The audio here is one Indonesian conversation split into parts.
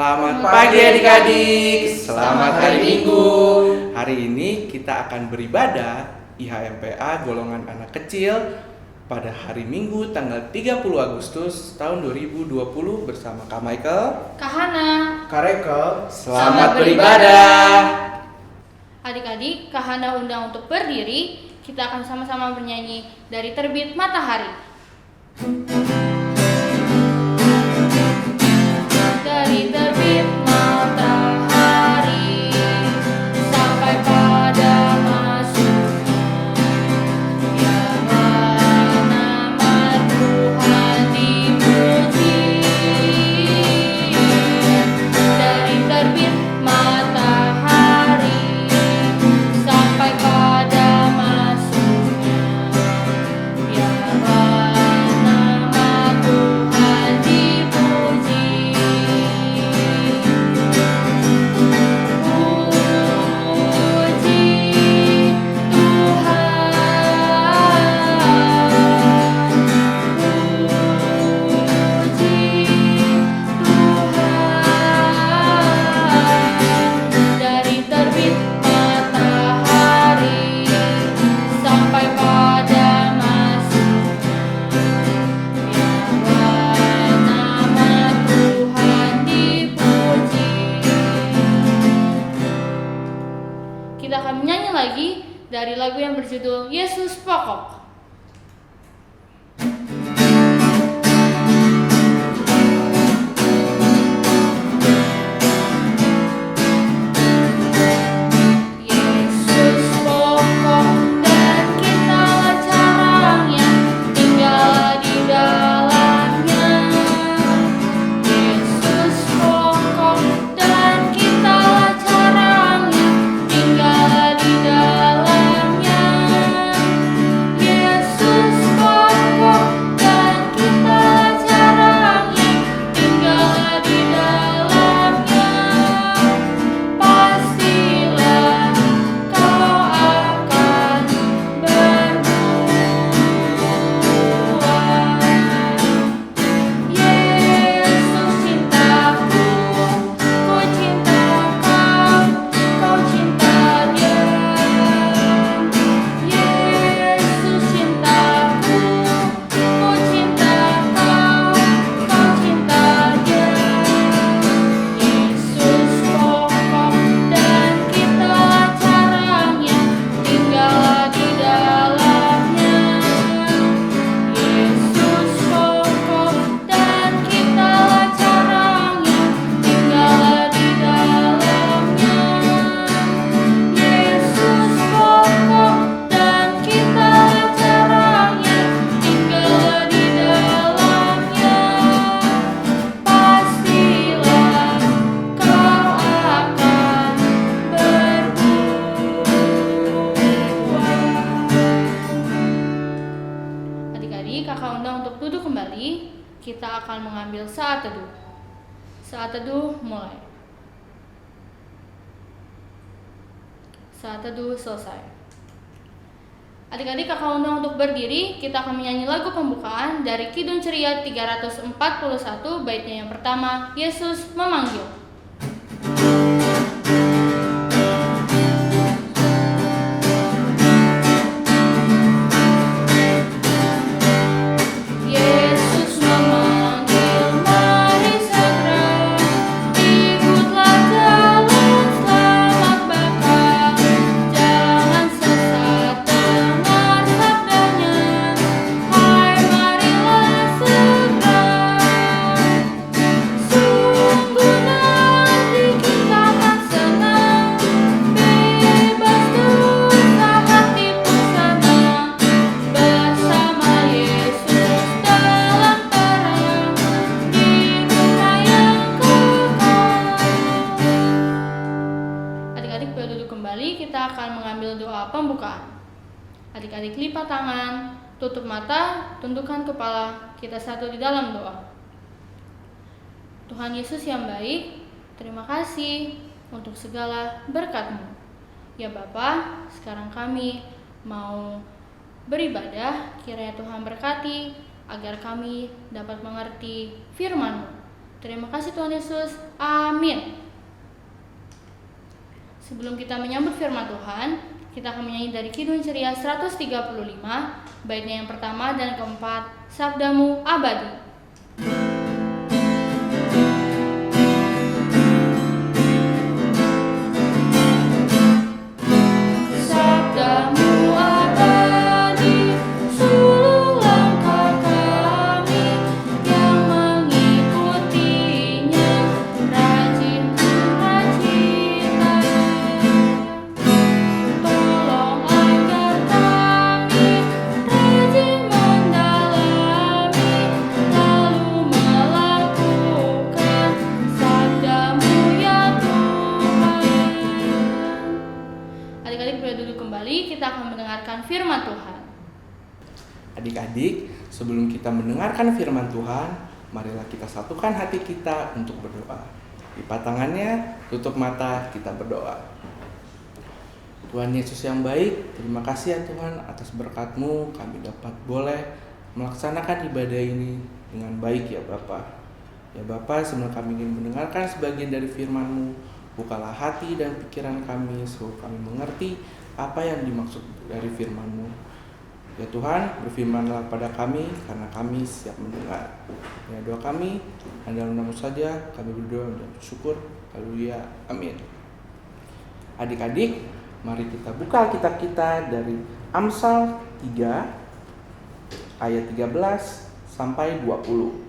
Selamat pagi adik-adik, selamat hari Minggu. Hari ini kita akan beribadah IHMPA golongan anak kecil pada hari Minggu tanggal 30 Agustus tahun 2020 bersama Kak Michael, Kak Hana, Kak Reko. Selamat beribadah. Adik-adik, Kak Hana undang untuk berdiri. Kita akan sama-sama bernyanyi dari Terbit Matahari. Dari terbit matahari sampai pada masuknya, biarlah nama Tuhan dipuji. Dari terbit matahari sampai pada masuknya, biarlah nama Tuhan dipuji. Dari terbit matahari sampai pada masuknya, biarlah nama Tuhan dipuji. Kita akan menyanyi lagi dari lagu yang berjudul Yesus Pokok. Yesus pokok dan kitalah caranya, tinggallah di dalamnya. Yesus pokok dan kitalah caranya, tinggallah di dalamnya. Yesus pokok dan kitalah caranya, tinggallah di dalamnya. Pastilah kau akan berbuah. Yesus cintaku, ku cinta kau, kau cinta Dia. Yesus cintaku, ku cinta kau, kau cinta Dia. Yesus pokok dan kitalah caranya, tinggallah di dalamnya. Yesus pokok dan kitalah caranya, tinggallah di dalamnya. Yesus pokok dan kitalah caranya, tinggallah di dalamnya. Pastilah kau akan berbuah. Adik-adik, kakak undang untuk duduk kembali. Kita akan mengambil saat teduh. Saat teduh mulai. Saat teduh selesai. Adik-adik, kakak undang untuk berdiri. Kita akan menyanyi lagu pembukaan dari Kidung Ceria 341, baitnya yang pertama, Yesus Memanggil. Yesus memanggil, mari segera, ikutlah jalan selamat Bapa. Jangan sesat, dengar sabdanya, hai marilah segera. Sungguh nanti kita akan senang, bebas dosa hati pun senang, bersama Yesus dalam terang, di rumah yang kekal. Adik-adik boleh duduk kembali, kita akan mengambil doa pembukaan. Adik-adik lipat tangan, tutup mata, tundukkan kepala, kita satu di dalam doa. Tuhan Yesus yang baik, terima kasih untuk segala berkat-Mu. Ya Bapa, sekarang kami mau beribadah, kiranya Tuhan berkati agar kami dapat mengerti firman-Mu. Terima kasih Tuhan Yesus. Amin. Sebelum kita menyambut firman Tuhan, kita akan menyanyi dari Kidung Ceria 135, baitnya yang pertama dan keempat, Sabdamu Abadi. Firman Tuhan. Adik-adik, sebelum kita mendengarkan firman Tuhan, marilah kita satukan hati kita untuk berdoa. Lipat tangannya, tutup mata, kita berdoa. Tuhan Yesus yang baik, terima kasih ya Tuhan atas berkat-Mu kami dapat boleh melaksanakan ibadah ini dengan baik ya Bapa. Ya Bapa, sebelum kami ingin mendengarkan sebagian dari firman-Mu, bukalah hati dan pikiran kami supaya kami mengerti apa yang dimaksud dari firman-Mu. Ya Tuhan, berfirmanlah pada kami karena kami siap mendengar. Ya doa kami, dalam nama-Mu saja kami berdoa dan bersyukur. Haleluya. Amin. Adik-adik, mari kita buka Alkitab kita dari Amsal 3 ayat 13 sampai 20.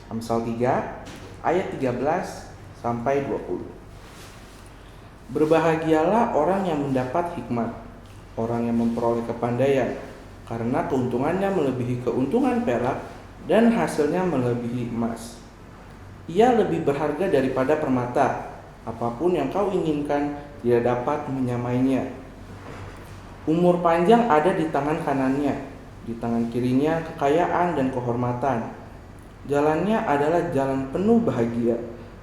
Amsal 3 ayat 13 sampai 20. Berbahagialah orang yang mendapat hikmat, orang yang memperoleh kepandaian, karena keuntungannya melebihi keuntungan perak dan hasilnya melebihi emas. Ia lebih berharga daripada permata, apapun yang kau inginkan tidak dapat menyamainya. Umur panjang ada di tangan kanannya, di tangan kirinya kekayaan dan kehormatan. Jalannya adalah jalan penuh bahagia,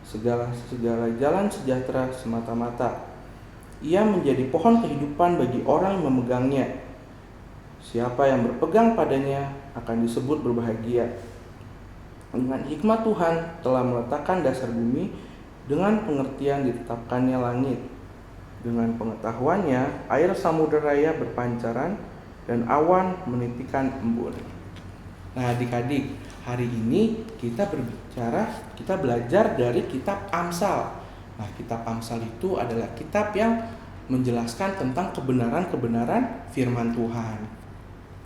segala jalan sejahtera semata-mata. Ia menjadi pohon kehidupan bagi orang yang memegangnya. Siapa yang berpegang padanya akan disebut berbahagia. Dengan hikmat Tuhan telah meletakkan dasar bumi, dengan pengertian ditetapkannya langit. Dengan pengetahuannya air samudera raya berpancaran dan awan menitikan embun. Nah adik-adik, hari ini kita belajar dari kitab Amsal. Nah, kitab Amsal itu adalah kitab yang menjelaskan tentang kebenaran-kebenaran firman Tuhan.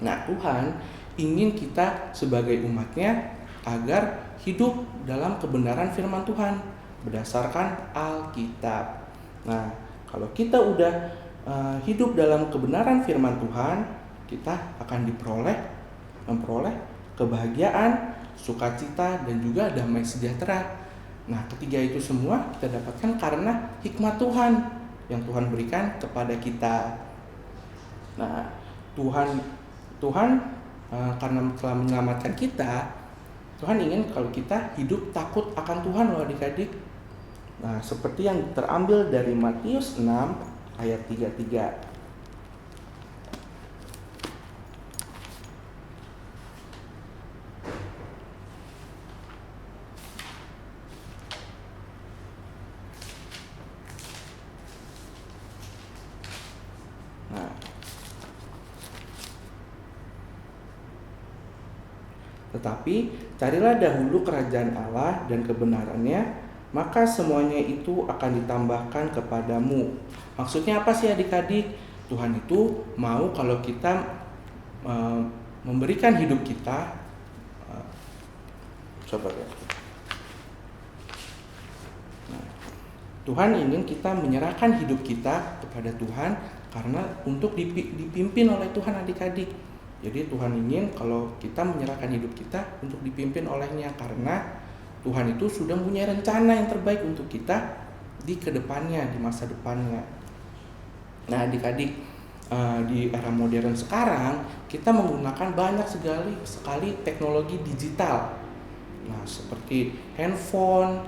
Nah, Tuhan ingin kita sebagai umatnya agar hidup dalam kebenaran firman Tuhan berdasarkan Alkitab. Nah, kalau kita udah hidup dalam kebenaran firman Tuhan, kita akan memperoleh kebahagiaan, sukacita, dan juga damai sejahtera. Nah, ketiga itu semua kita dapatkan karena hikmat Tuhan yang Tuhan berikan kepada kita. Nah, Tuhan karena telah menyelamatkan kita, Tuhan ingin kalau kita hidup takut akan Tuhan loh adik-adik. Nah, seperti yang terambil dari Matius 6 ayat 33. Tetapi carilah dahulu kerajaan Allah dan kebenarannya, maka semuanya itu akan ditambahkan kepadamu. Maksudnya apa sih adik-adik? Tuhan itu mau kalau kita memberikan hidup kita. Coba ya. Tuhan ingin kita menyerahkan hidup kita kepada Tuhan karena untuk dipimpin oleh Tuhan adik-adik. Jadi Tuhan ingin kalau kita menyerahkan hidup kita untuk dipimpin olehnya karena Tuhan itu sudah punya rencana yang terbaik untuk kita di kedepannya, di masa depannya. Nah adik-adik, di era modern sekarang kita menggunakan banyak sekali teknologi digital. Nah seperti handphone,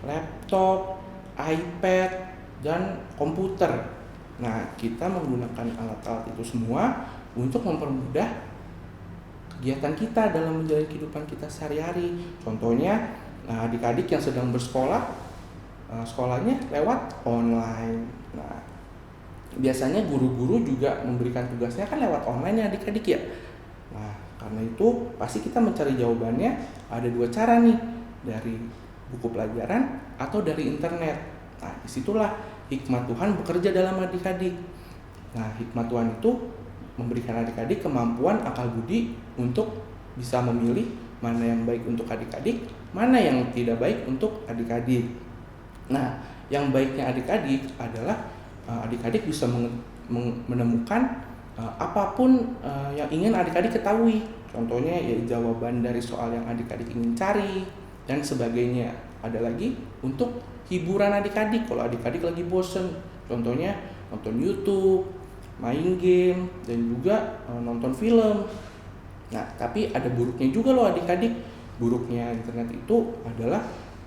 laptop, iPad, dan komputer. Nah kita menggunakan alat-alat itu semua untuk mempermudah kegiatan kita dalam menjalani kehidupan kita sehari-hari. Contohnya Nah, adik-adik yang sedang bersekolah, sekolahnya lewat online. Nah, biasanya guru-guru juga memberikan tugasnya kan lewat online ya adik-adik ya. Nah, karena itu pasti kita mencari jawabannya ada dua cara nih, dari buku pelajaran atau dari internet. Nah, disitulah hikmat Tuhan bekerja dalam adik-adik. Nah, hikmat Tuhan itu memberikan adik-adik kemampuan akal budi untuk bisa memilih mana yang baik untuk adik-adik, mana yang tidak baik untuk adik-adik. Nah, yang baiknya adik-adik adalah adik-adik bisa menemukan apapun yang ingin adik-adik ketahui. Contohnya ya jawaban dari soal yang adik-adik ingin cari dan sebagainya. Ada lagi untuk hiburan adik-adik kalau adik-adik lagi bosen. Contohnya nonton YouTube, main game, dan juga nonton film. Nah, tapi ada buruknya juga loh adik-adik. Buruknya internet itu adalah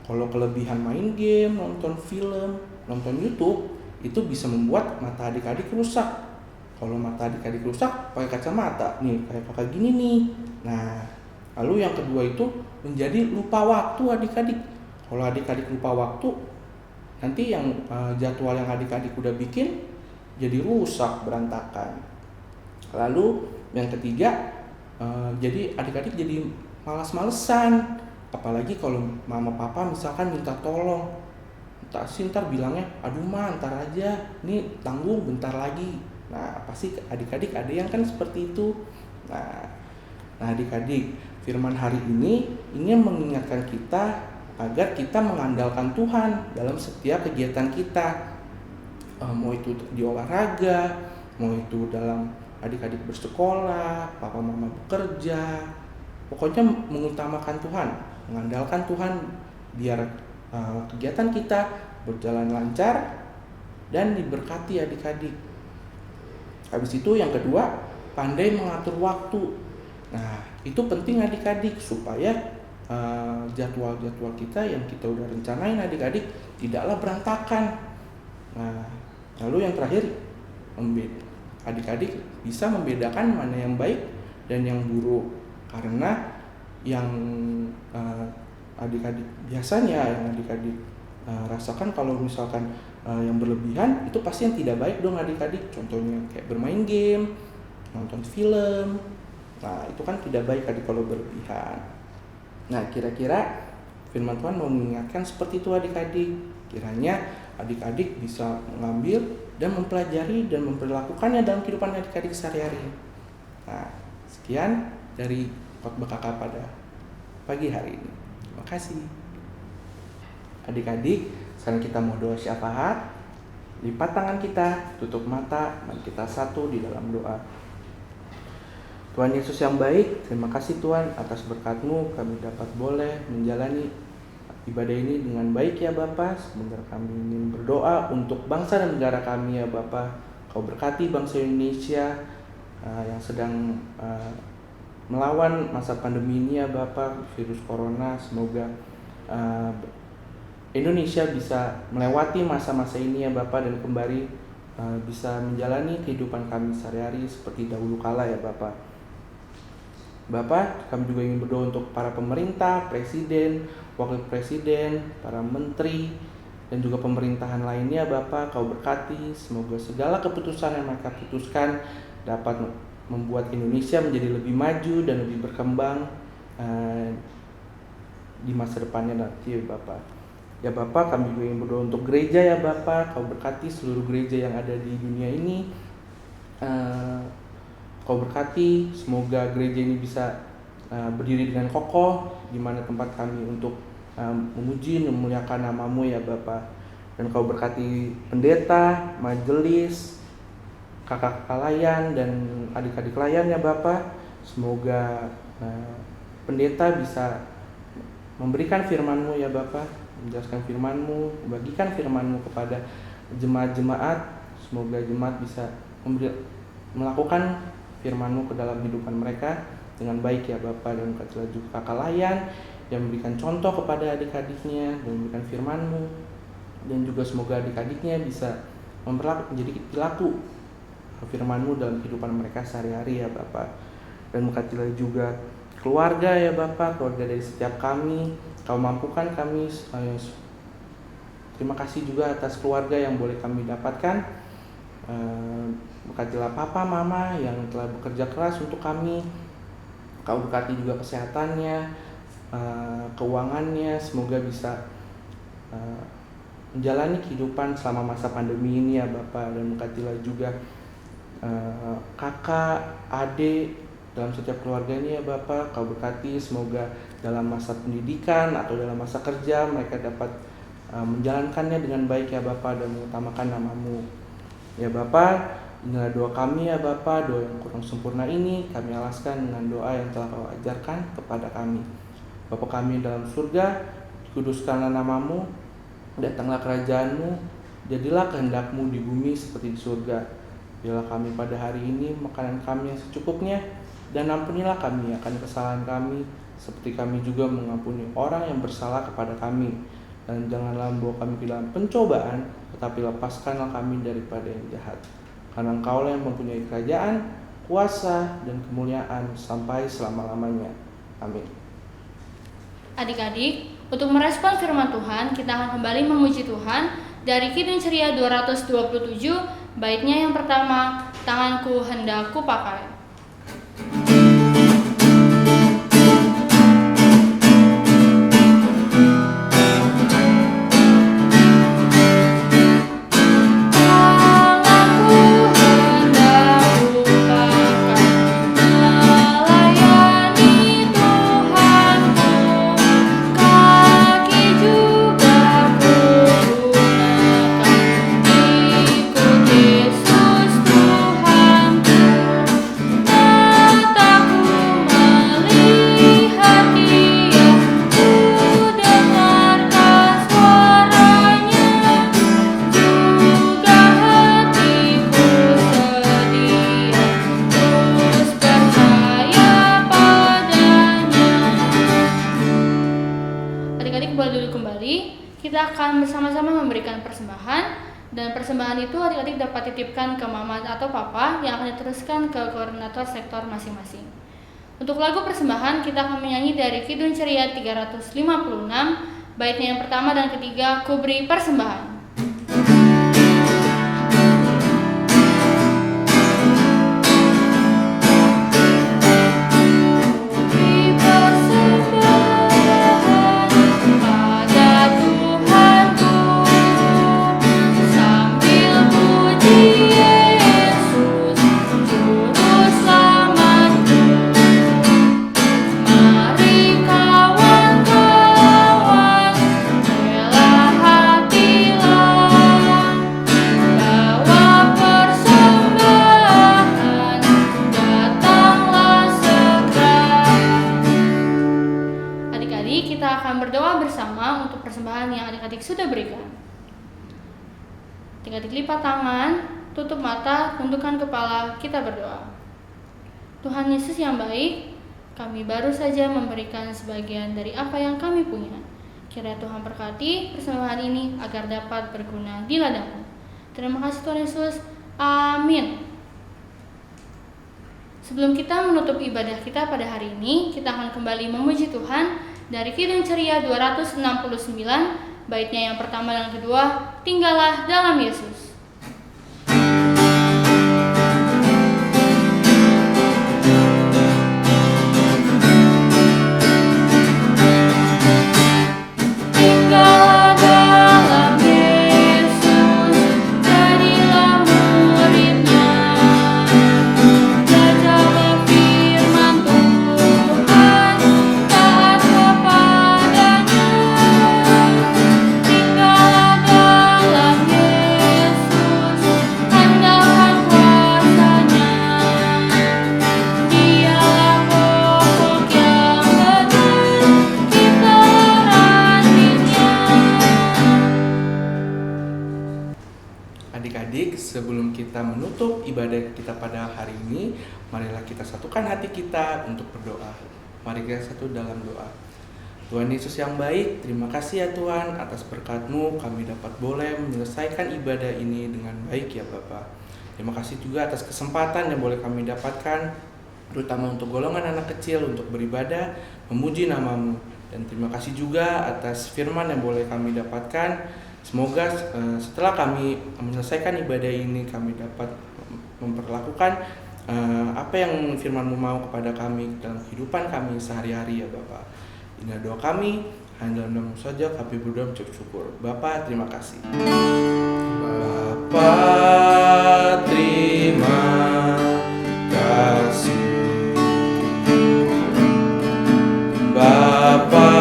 kalau kelebihan main game, nonton film, nonton YouTube, itu bisa membuat mata adik-adik rusak. Kalau mata adik-adik rusak, pakai kacamata nih kayak kakak gini nih. Nah, lalu yang kedua itu menjadi lupa waktu adik-adik. Kalau adik-adik lupa waktu, nanti yang jadwal yang adik-adik udah bikin jadi rusak, berantakan. Lalu yang ketiga, jadi adik-adik jadi malas-malesan. Apalagi kalau mama papa misalkan minta tolong, tak sih ntar bilangnya, aduh ma ntar aja, nih tanggung bentar lagi. Nah, pasti adik-adik ada yang kan seperti itu. Nah adik-adik, firman hari ini ingin mengingatkan kita agar kita mengandalkan Tuhan dalam setiap kegiatan kita. Mau itu di olahraga, mau itu dalam adik-adik bersekolah, papa mama bekerja. Pokoknya mengutamakan Tuhan, mengandalkan Tuhan biar kegiatan kita berjalan lancar dan diberkati adik-adik. Habis itu yang kedua, pandai mengatur waktu. Nah, itu penting adik-adik supaya jadwal-jadwal kita yang kita udah rencanain adik-adik tidaklah berantakan. Nah, lalu yang terakhir, adik-adik bisa membedakan mana yang baik dan yang buruk. Karena yang adik-adik biasanya yang adik-adik rasakan kalau misalkan yang berlebihan itu pasti yang tidak baik dong adik-adik. Contohnya kayak bermain game, nonton film. Nah, itu kan tidak baik adik kalau berlebihan. Nah, kira-kira firman Tuhan mau mengingatkan seperti itu adik-adik. Kiranya adik-adik bisa mengambil dan mempelajari dan memperlakukannya dalam kehidupan adik-adik sehari-hari. Nah, sekian dari khotbah kakak pada pagi hari ini. Terima kasih. Adik-adik, sekarang kita mau doa syafaat. Lipat tangan kita, tutup mata, dan kita satu di dalam doa. Tuhan Yesus yang baik, terima kasih Tuhan atas berkat-Mu kami dapat boleh menjalani ibadah ini dengan baik ya Bapa. Sebentar kami ingin berdoa untuk bangsa dan negara kami ya Bapa. Kau berkati bangsa Indonesia yang sedang melawan masa pandemi ini ya Bapa, virus corona. Semoga Indonesia bisa melewati masa-masa ini ya Bapa dan kembali bisa menjalani kehidupan kami sehari-hari seperti dahulu kala ya Bapa. Bapak, kami juga ingin berdoa untuk para pemerintah, presiden, wakil presiden, para menteri, dan juga pemerintahan lainnya. Bapak, Kau berkati, semoga segala keputusan yang mereka putuskan dapat membuat Indonesia menjadi lebih maju dan lebih berkembang di masa depannya nanti ya Bapak. Ya Bapak, kami juga ingin berdoa untuk gereja ya Bapak. Kau berkati seluruh gereja yang ada di dunia ini. Kau berkati, semoga gereja ini bisa berdiri dengan kokoh di mana tempat kami untuk memuji dan memuliakan nama-Mu ya Bapa. Dan Kau berkati pendeta, majelis, kakak-kakak layan dan adik-adik layan ya Bapa. Semoga pendeta bisa memberikan firman-Mu ya Bapa, menjelaskan firman-Mu, membagikan firman-Mu kepada jemaat-jemaat. Semoga jemaat bisa melakukan firman-Mu ke dalam kehidupan mereka dengan baik ya Bapa. Dan kasihilah juga kakak layan yang memberikan contoh kepada adik-adiknya dan memberikan firman-Mu. Dan juga semoga adik-adiknya bisa menjadi pelaku firman-Mu dalam kehidupan mereka sehari-hari ya Bapa. Dan kasihilah juga keluarga ya Bapak, keluarga dari setiap kami. Kau mampukan kami. Terima kasih juga atas keluarga yang boleh kami dapatkan. Berkatilah Papa, Mama yang telah bekerja keras untuk kami. Kau berkati juga kesehatannya, keuangannya. Semoga bisa menjalani kehidupan selama masa pandemi ini ya Bapak. Dan berkatilah juga kakak, adik dalam setiap keluarga ini ya Bapak. Kau berkati semoga dalam masa pendidikan atau dalam masa kerja mereka dapat menjalankannya dengan baik ya Bapak dan mengutamakan nama-Mu. Ya Bapak, inilah doa kami ya Bapak, doa yang kurang sempurna ini kami alaskan dengan doa yang telah Kau ajarkan kepada kami. Bapa kami dalam surga, dikuduskanlah nama-Mu, datanglah kerajaan-Mu, jadilah kehendak-Mu di bumi seperti di surga. Berilah kami pada hari ini makanan kami yang secukupnya, dan ampunilah kami akan kesalahan kami, seperti kami juga mengampuni orang yang bersalah kepada kami. Dan janganlah membawa kami ke dalam pencobaan, tetapi lepaskanlah kami daripada yang jahat. Karena Engkaulah yang mempunyai kerajaan, kuasa, dan kemuliaan sampai selama-lamanya. Amin. Adik-adik, untuk merespon firman Tuhan, kita akan kembali memuji Tuhan dari Kidung Ceria 227, baitnya yang pertama, tanganku hendak kupakai. Kita akan bersama-sama memberikan persembahan, dan persembahan itu adik-adik dapat titipkan ke mama atau papa yang akan diteruskan ke koordinator sektor masing-masing. Untuk lagu persembahan kita akan menyanyi dari Kidung Ceria 356, baitnya yang pertama dan ketiga, Ku Beri Persembahan. Sudah berikan. Adik-adik lipat tangan, tutup mata, tundukkan kepala, kita berdoa. Tuhan Yesus yang baik, kami baru saja memberikan sebagian dari apa yang kami punya. Kiranya Tuhan berkati persembahan ini agar dapat berguna di ladang-Mu. Terima kasih Tuhan Yesus. Amin. Sebelum kita menutup ibadah kita pada hari ini, kita akan kembali memuji Tuhan dari Kidung Ceria 269, baitnya yang pertama dan kedua, Tinggallah dalam Yesus. Sebelum kita menutup ibadah kita pada hari ini, marilah kita satukan hati kita untuk berdoa. Mari kita satu dalam doa. Tuhan Yesus yang baik, terima kasih ya Tuhan atas berkat-Mu kami dapat boleh menyelesaikan ibadah ini dengan baik ya Bapa. Terima kasih juga atas kesempatan yang boleh kami dapatkan terutama untuk golongan anak kecil, untuk beribadah, memuji nama-Mu. Dan terima kasih juga atas firman yang boleh kami dapatkan. Semoga setelah kami menyelesaikan ibadah ini, kami dapat memperlakukan apa yang firman-Mu mau kepada kami dalam kehidupan kami sehari-hari ya Bapak. Inilah doa kami, hanya dalam nama saja kami berdoa mengucap syukur. Bapak, terima kasih. Bapa, terima kasih. Bapa,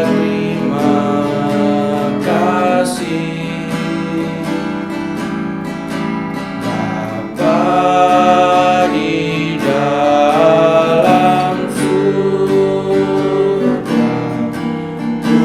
terima kasih. Bapa di dalam surga, ku